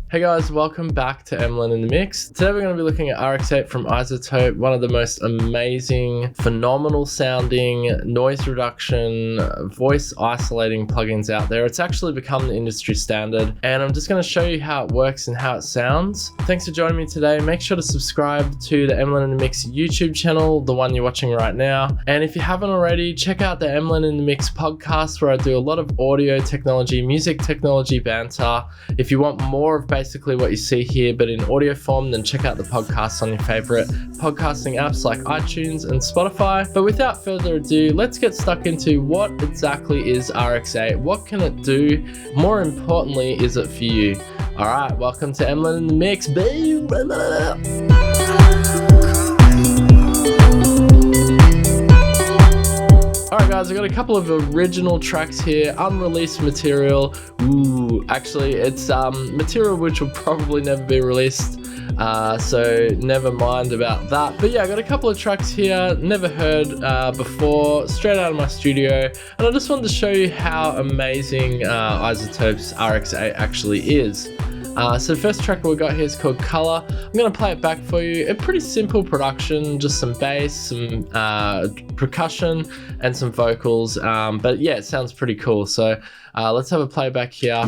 Hey guys, welcome back to Emlyn in the Mix. Today we're going to be looking at RX8 from iZotope, one of the most amazing, phenomenal sounding, noise reduction, voice isolating plugins out there. It's actually become the industry standard, and I'm just going to show you how it works and how it sounds. Thanks for joining me today. Make sure to subscribe to the Emlyn in the Mix YouTube channel, the one you're watching right now. And if you haven't already, check out the Emlyn in the Mix podcast, where I do a lot of audio technology, music technology banter. If you want more of basically what you see here but in audio form, then check out the podcasts on your favorite podcasting apps like iTunes and Spotify. But without further ado, let's get stuck into what exactly is RX8, what can it do, more importantly, is it for you? All right, welcome to Emlyn in the Mix. Alright guys, I've got a couple of original tracks here, unreleased material. Ooh, actually it's material which will probably never be released, so never mind about that. But yeah, I got a couple of tracks here, never heard before, straight out of my studio, and I just wanted to show you how amazing iZotope's RX8 actually is. So the first track we got here is called Color. I'm going to play it back for you. A pretty simple production, just some bass, some percussion, and some vocals. But yeah, it sounds pretty cool. So let's have a playback here.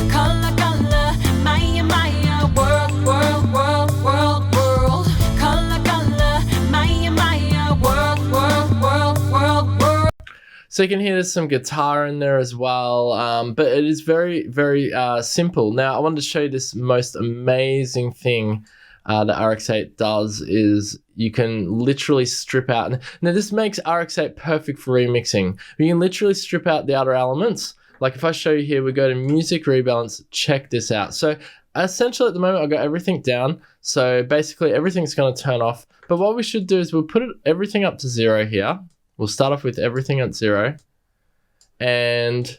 Color, color, Maya, Maya, world, world, world, world, world. Color, color, Maya, Maya, world, world, world, world, world. So you can hear there's some guitar in there as well, but it is very, very simple. Now I wanted to show you this most amazing thing that RX8 does is you can literally strip out. Now this makes RX8 perfect for remixing. You can literally strip out the outer elements. Like if I show you here, we go to music rebalance, check this out. So essentially at the moment I've got everything down. So basically everything's going to turn off. But what we should do is we'll put everything up to 0 here. We'll start off with everything at 0 and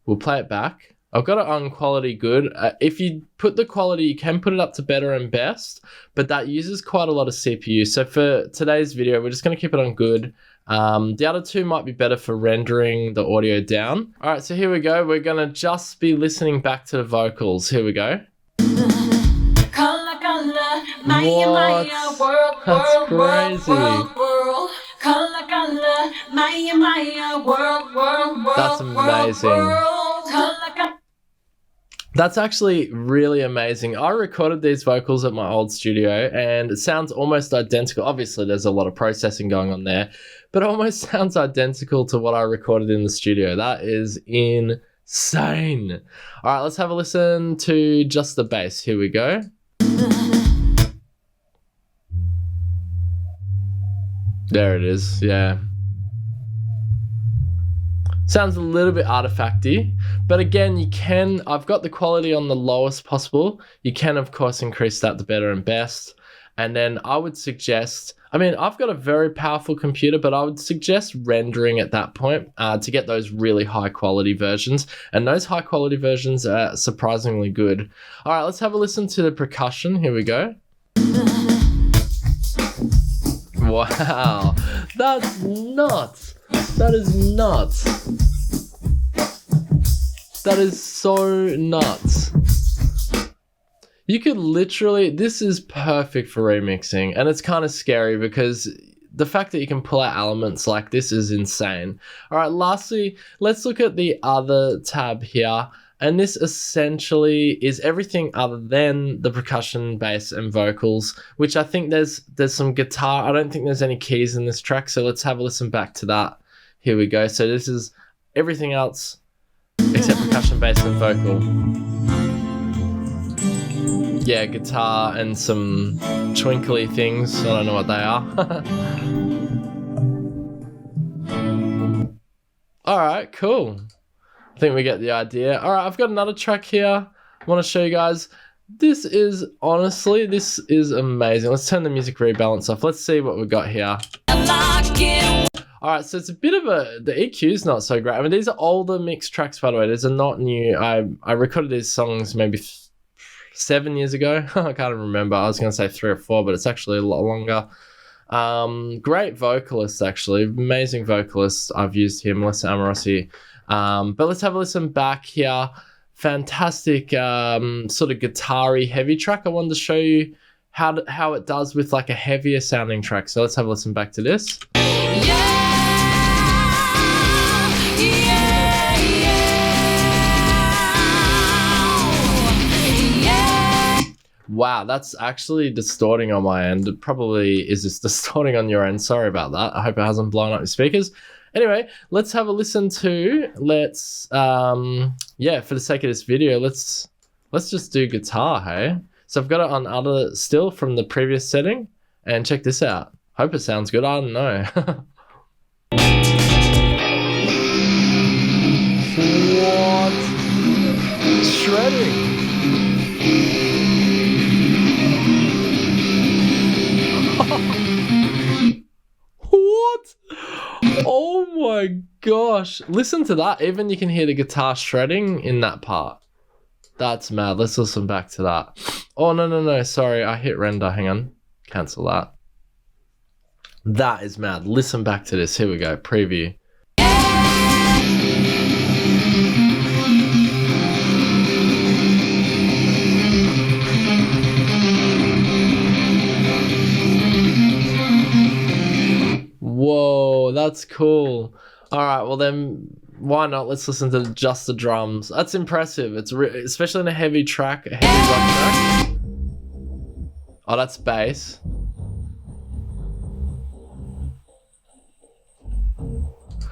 we'll play it back. I've got it on quality good. If you put the quality, you can put it up to better and best, but that uses quite a lot of CPU. So for today's video, we're just going to keep it on good. The other two might be better for rendering the audio down. All right, so here we go. We're going to just be listening back to the vocals. Here we go. Color, color, Maya, Maya, world, That's world, crazy. world, world, world. Color, color, Maya, Maya, world, world, world. That's amazing. World, color, color. That's actually really amazing. I recorded these vocals at my old studio and it sounds almost identical. Obviously, there's a lot of processing going on there, but it almost sounds identical to what I recorded in the studio. That is insane. All right, let's have a listen to just the bass. Here we go. There it is, yeah. Sounds a little bit artifacty, but again, you can, I've got the quality on the lowest possible. You can, of course, increase that to better and best. And then I would suggest, I mean, I've got a very powerful computer, but I would suggest rendering at that point to get those really high quality versions. And those high quality versions are surprisingly good. All right, let's have a listen to the percussion. Here we go. Wow, that's nuts. That is nuts. That is so nuts. You could literally, this is perfect for remixing, and it's kind of scary because the fact that you can pull out elements like this is insane. All right, lastly, let's look at the other tab here. And this essentially is everything other than the percussion, bass, and vocals, which I think there's some guitar. I don't think there's any keys in this track, so let's have a listen back to that. Here we go. So this is everything else except percussion, bass, and vocal. Yeah, guitar and some twinkly things. I don't know what they are. All right, cool. I think we get the idea. All right, I've got another track here I want to show you guys. This is, honestly, this is amazing. Let's turn the music rebalance off. Let's see what we've got here. All right, so it's a bit of the EQ's not so great. I mean, these are older mixed tracks, by the way. These are not new. I recorded these songs maybe 7 years ago. I can't remember. I was going to say 3 or 4, but it's actually a lot longer. Great vocalist, actually. Amazing vocalist. I've used him, Melissa Amorosi. But let's have a listen back here. fantastic sort of guitar-y heavy track. I wanted to show you how it does with like a heavier sounding track. So let's have a listen back to this. Wow, that's actually distorting on my end. It probably is just distorting on your end. Sorry about that. I hope it hasn't blown up your speakers. Anyway, let's have a listen to, yeah, for the sake of this video, let's just do guitar, hey? So I've got it on other still from the previous setting, and check this out. Hope it sounds good, I don't know. What? Shredding. What? Oh my gosh. Listen to that. Even you can hear the guitar shredding in that part. That's mad. Let's listen back to that. Oh, no. Sorry, I hit render. Hang on. Cancel that. That is mad. Listen back to this. Here we go. Preview. Whoa, that's cool. All right, well then, why not? Let's listen to just the drums. That's impressive. It's especially in a heavy track, a heavy rock track. Oh, that's bass.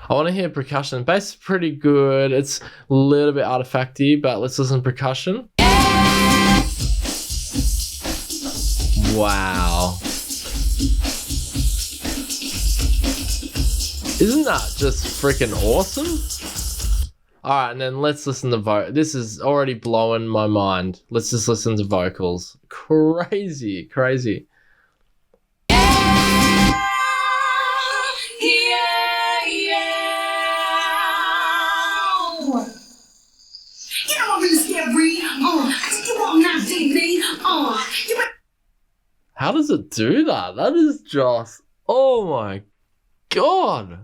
I want to hear percussion. Bass is pretty good. It's a little bit artifacty, but let's listen to percussion. Wow. Isn't that just freaking awesome? All right, and then let's listen to this is already blowing my mind. Let's just listen to vocals. Crazy. How does it do that? That is just, oh my God.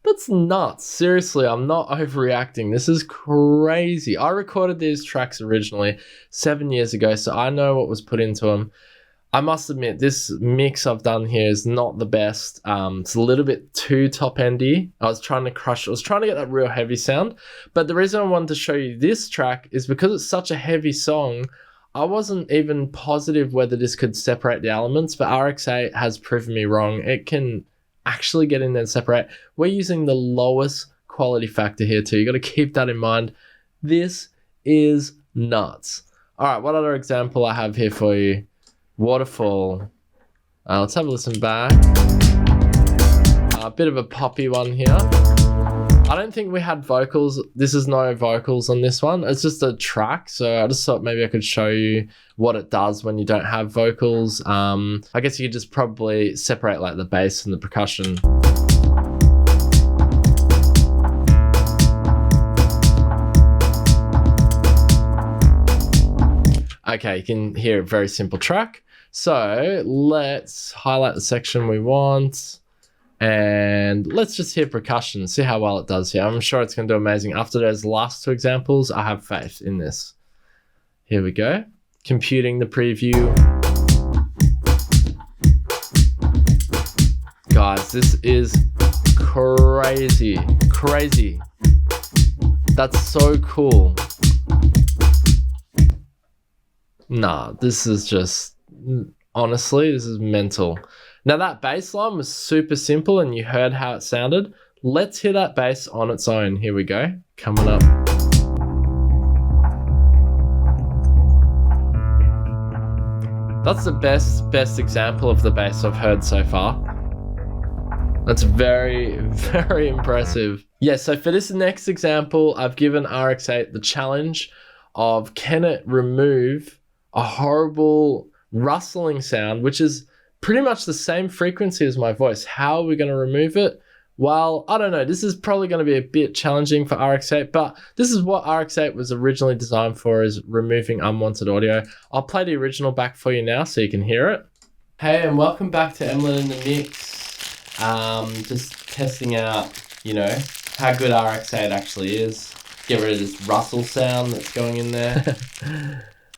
That's nuts. Seriously, I'm not overreacting. This is crazy. I recorded these tracks originally 7 years ago, so I know what was put into them. I must admit, this mix I've done here is not the best. It's a little bit too top-endy. I was trying to get that real heavy sound. But the reason I wanted to show you this track is because it's such a heavy song, I wasn't even positive whether this could separate the elements, but RX8 has proven me wrong. It can actually get in there and separate. We're using the lowest quality factor here too. You got to keep that in mind. This is nuts. All right, what other example I have here for you? Waterfall. Let's have a listen back. A bit of a poppy one here. I don't think we had vocals. This is no vocals on this one. It's just a track. So I just thought maybe I could show you what it does when you don't have vocals. I guess you could just probably separate like the bass and the percussion. Okay, you can hear a very simple track. So let's highlight the section we want. And let's just hear percussion, see how well it does here. I'm sure it's going to do amazing. After those last two examples, I have faith in this. Here we go. Computing the preview. Guys, this is crazy. That's so cool. Nah, this is just, honestly, this is mental. Now that bass line was super simple and you heard how it sounded. Let's hear that bass on its own. Here we go. Coming up. That's the best example of the bass I've heard so far. That's very impressive. Yeah, so for this next example, I've given RX8 the challenge of can it remove a horrible rustling sound, which is pretty much the same frequency as my voice. How are we going to remove it? Well, I don't know. This is probably going to be a bit challenging for RX8, but this is what RX8 was originally designed for, is removing unwanted audio. I'll play the original back for you now so you can hear it. Hey, and welcome back to Emlyn in the Mix. Just testing out, you know, how good RX8 actually is. get rid of this rustle sound that's going in there.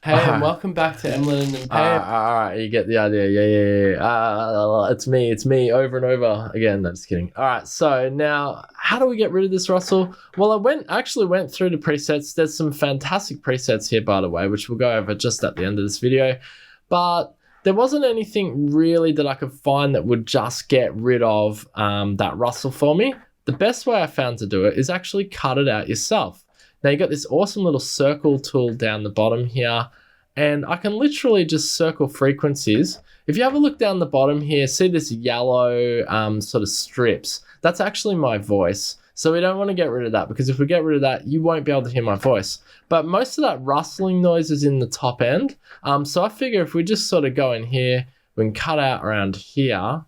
Hey, and welcome back to Emlyn and Alright, you get the idea. Yeah. It's me over and over again. No, just kidding. Alright, so now how do we get rid of this rustle? Well, I actually went through the presets. There's some fantastic presets here, by the way, which we'll go over just at the end of this video. But there wasn't anything really that I could find that would just get rid of that rustle for me. The best way I found to do it is actually cut it out yourself. Now you got this awesome little circle tool down the bottom here, and I can literally just circle frequencies. If you have a look down the bottom here, see this yellow sort of strips? That's actually my voice. So we don't want to get rid of that, because if we get rid of that, you won't be able to hear my voice. But most of that rustling noise is in the top end. So I figure if we just sort of go in here, we can cut out around here.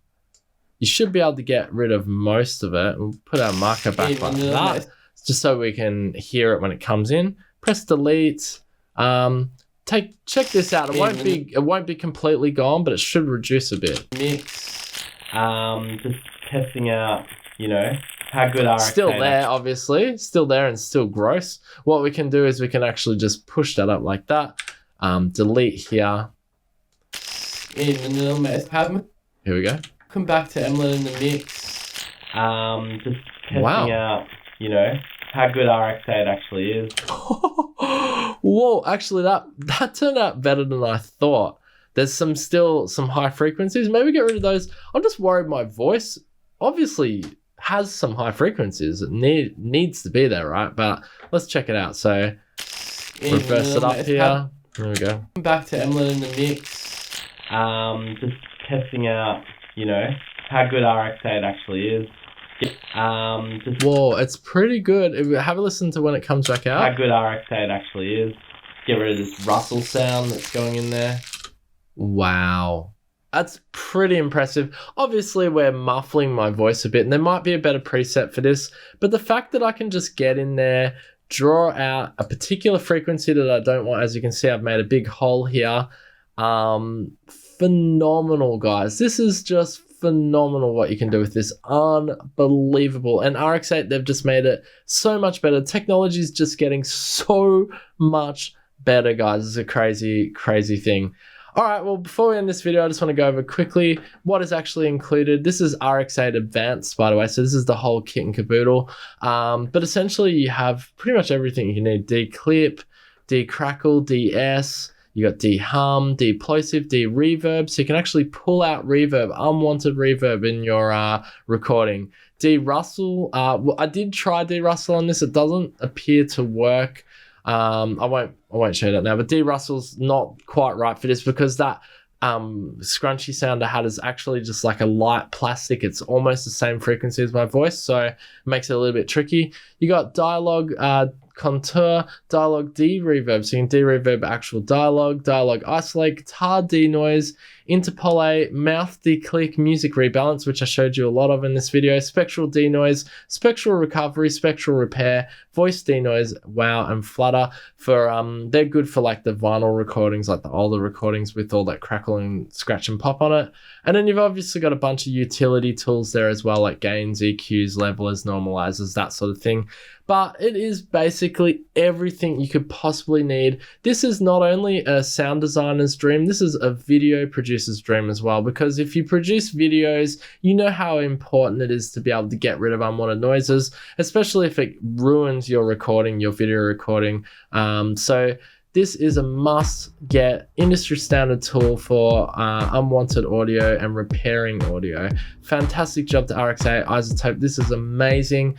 You should be able to get rid of most of it. We'll put our marker back like that, just so we can hear it when it comes in. Press delete. Check this out. It won't be completely gone, but it should reduce a bit. Mix. Just testing out, you know, how good RX. Still there, obviously. Still there and still gross. What we can do is we can actually just push that up like that. Delete here. Here we go. Come back to Emlyn in the mix. Just testing out, you know, how good RX8 actually is. Whoa, actually that turned out better than I thought. There's still some high frequencies. Maybe get rid of those. I'm just worried my voice obviously has some high frequencies. It needs to be there, right? But let's check it out. So reverse it up here. There we go. Come back to Emlyn in the mix. Just testing out, you know, how good RX8 actually is. Whoa, it's pretty good. Have a listen to when it comes back out. How good RX8 actually is. Get rid of this rustle sound that's going in there. Wow. That's pretty impressive. Obviously, we're muffling my voice a bit, and there might be a better preset for this, but the fact that I can just get in there, draw out a particular frequency that I don't want, as you can see, I've made a big hole here. Phenomenal, guys. This is just phenomenal what you can do with this. Unbelievable. And RX8, they've just made it so much better. Technology is just getting so much better, guys. It's a crazy, crazy thing. All right, well, before we end this video, I just want to go over quickly what is actually included. This is RX8 Advanced, by the way, so this is the whole kit and caboodle. But essentially, you have pretty much everything you need. D-clip, D-crackle, D-S, you got D-hum, D-plosive, D-reverb, so you can actually pull out reverb, unwanted reverb in your recording. D-rustle, well, I did try D-rustle on this. It doesn't appear to work. I won't show that now, but D-Russell's not quite right for this, because that scrunchy sound I had is actually just like a light plastic. It's almost the same frequency as my voice, so it makes it a little bit tricky. You got dialogue, contour, dialogue de-reverb, so you can de-reverb actual dialogue, dialogue isolate, guitar denoise, interpolate, mouth declick, music rebalance, which I showed you a lot of in this video, spectral denoise, spectral recovery, spectral repair, voice denoise, wow, and flutter. For they're good for like the vinyl recordings, like the older recordings with all that crackle and scratch and pop on it. And then you've obviously got a bunch of utility tools there as well, like gains, EQs, levelers, normalizers, that sort of thing. But it is basically everything you could possibly need. This is not only a sound designer's dream, this is a video producer's dream as well, because if you produce videos, you know how important it is to be able to get rid of unwanted noises, especially if it ruins your recording, your video recording. So this is a must-get industry standard tool for unwanted audio and repairing audio. Fantastic job to RX8, iZotope. This is amazing.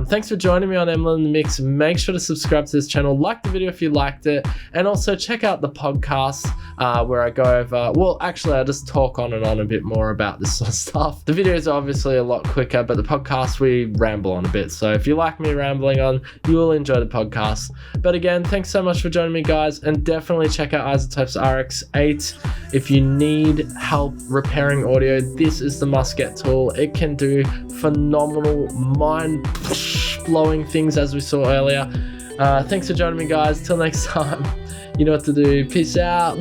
Thanks for joining me on Emlyn in the Mix. Make sure to subscribe to this channel, like the video if you liked it, and also check out the podcast where I go over, well, actually, I just talk on and on a bit more about this sort of stuff. The videos are obviously a lot quicker, but the podcast, we ramble on a bit. So if you like me rambling on, you will enjoy the podcast. But again, thanks so much for joining me, guys, and definitely check out iZotope's RX8. If you need help repairing audio, this is the must-get tool. It can do phenomenal, mind-blowing things, as we saw earlier. Thanks for joining me, guys. Till next time, you know what to do. Peace out.